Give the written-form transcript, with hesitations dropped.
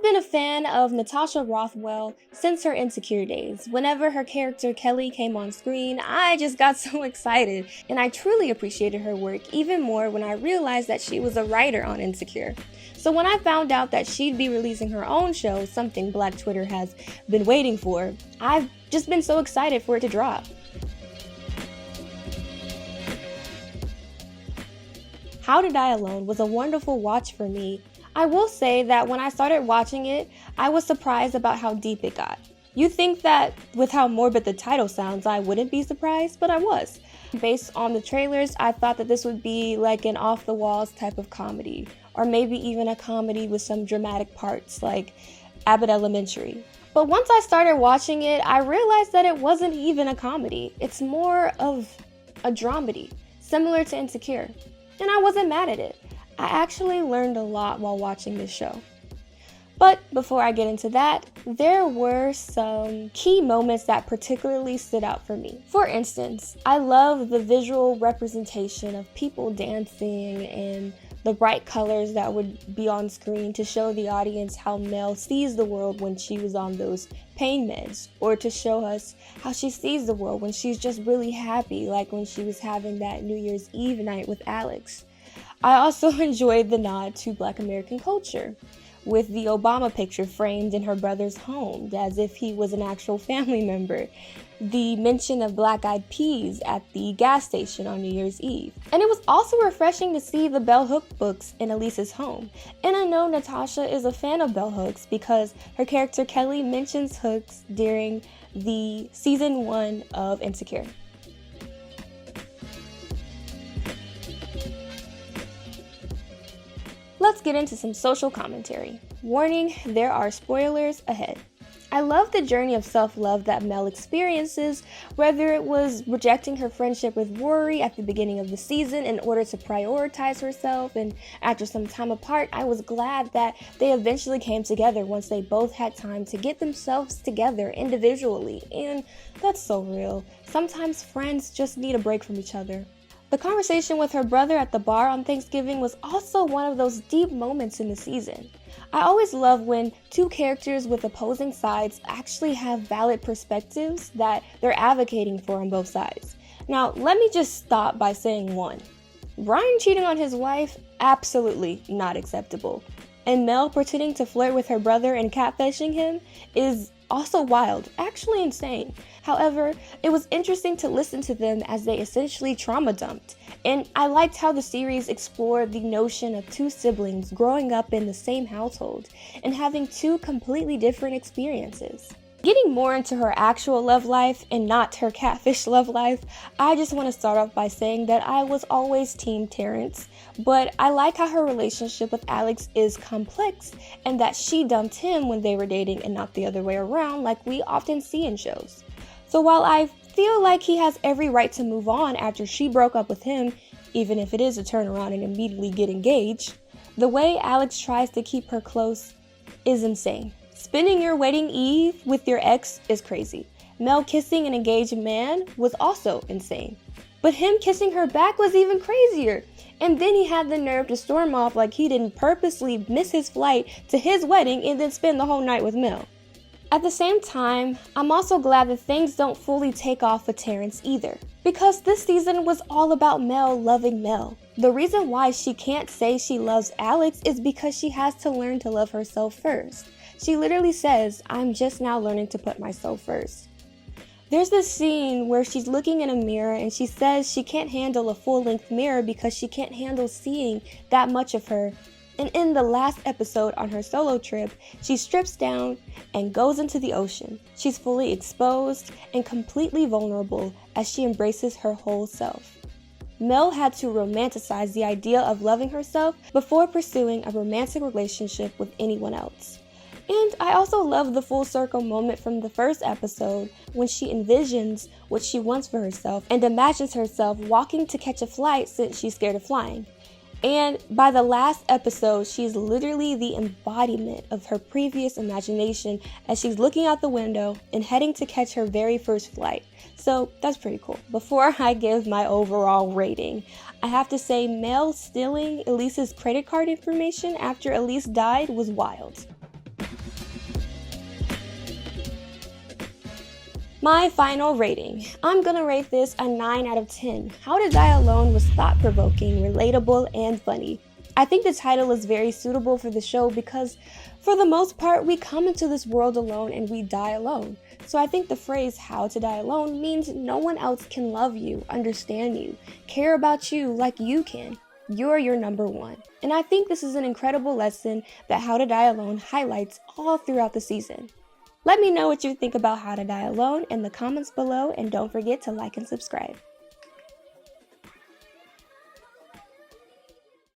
been a fan of Natasha Rothwell since her Insecure days. Whenever her character Kelly came on screen, I just got so excited, and I truly appreciated her work even more when I realized that she was a writer on Insecure. So when I found out that she'd be releasing her own show, something Black Twitter has been waiting for, I've just been so excited for it to drop. How to Die Alone was a wonderful watch for me. I will say that when I started watching it, I was surprised about how deep it got. You'd think that with how morbid the title sounds, I wouldn't be surprised, but I was. Based on the trailers, I thought that this would be like an off-the-walls type of comedy, or maybe even a comedy with some dramatic parts like Abbott Elementary. But once I started watching it, I realized that it wasn't even a comedy. It's more of a dramedy, similar to Insecure. And I wasn't mad at it. I actually learned a lot while watching this show. But before I get into that, there were some key moments that particularly stood out for me. For instance, I love the visual representation of people dancing and the bright colors that would be on screen to show the audience how Mel sees the world when she was on those pain meds, or to show us how she sees the world when she's just really happy, like when she was having that New Year's Eve night with Alex. I also enjoyed the nod to Black American culture, with the Obama picture framed in her brother's home as if he was an actual family member, the mention of Black Eyed Peas at the gas station on New Year's Eve. And it was also refreshing to see the Bell Hooks books in Elise's home. And I know Natasha is a fan of Bell Hooks because her character Kelly mentions Hooks during the season 1 of Insecure. Let's get into some social commentary. Warning, there are spoilers ahead. I love the journey of self-love that Mel experiences, whether it was rejecting her friendship with Rory at the beginning of the season in order to prioritize herself, and after some time apart, I was glad that they eventually came together once they both had time to get themselves together individually, and that's so real. Sometimes friends just need a break from each other. The conversation with her brother at the bar on Thanksgiving was also one of those deep moments in the season. I always love when two characters with opposing sides actually have valid perspectives that they're advocating for on both sides. Now, let me just stop by saying one. Brian cheating on his wife? Absolutely not acceptable. And Mel pretending to flirt with her brother and catfishing him is also wild, actually insane. However, it was interesting to listen to them as they essentially trauma dumped. And I liked how the series explored the notion of two siblings growing up in the same household and having two completely different experiences. Getting more into her actual love life and not her catfish love life, I just want to start off by saying that I was always Team Terrence, but I like how her relationship with Alex is complex and that she dumped him when they were dating and not the other way around like we often see in shows. So while I feel like he has every right to move on after she broke up with him, even if it is to turn around and immediately get engaged, the way Alex tries to keep her close is insane. Spending your wedding eve with your ex is crazy. Mel kissing an engaged man was also insane. But him kissing her back was even crazier. And then he had the nerve to storm off like he didn't purposely miss his flight to his wedding and then spend the whole night with Mel. At the same time, I'm also glad that things don't fully take off with Terrence either, because this season was all about Mel loving Mel. The reason why she can't say she loves Alex is because she has to learn to love herself first. She literally says, "I'm just now learning to put myself first." There's this scene where she's looking in a mirror and she says she can't handle a full-length mirror because she can't handle seeing that much of her. And in the last episode on her solo trip, she strips down and goes into the ocean. She's fully exposed and completely vulnerable as she embraces her whole self. Mel had to romanticize the idea of loving herself before pursuing a romantic relationship with anyone else. And I also love the full circle moment from the first episode when she envisions what she wants for herself and imagines herself walking to catch a flight since she's scared of flying. And by the last episode, she's literally the embodiment of her previous imagination as she's looking out the window and heading to catch her very first flight. So that's pretty cool. Before I give my overall rating, I have to say Mel stealing Elise's credit card information after Elise died was wild. My final rating. I'm gonna rate this a 9 out of 10. How to Die Alone was thought-provoking, relatable, and funny. I think the title is very suitable for the show because, for the most part, we come into this world alone and we die alone. So I think the phrase "how to die alone" means no one else can love you, understand you, care about you like you can. You're your number one. And I think this is an incredible lesson that How to Die Alone highlights all throughout the season. Let me know what you think about How to Die Alone in the comments below, and don't forget to like and subscribe.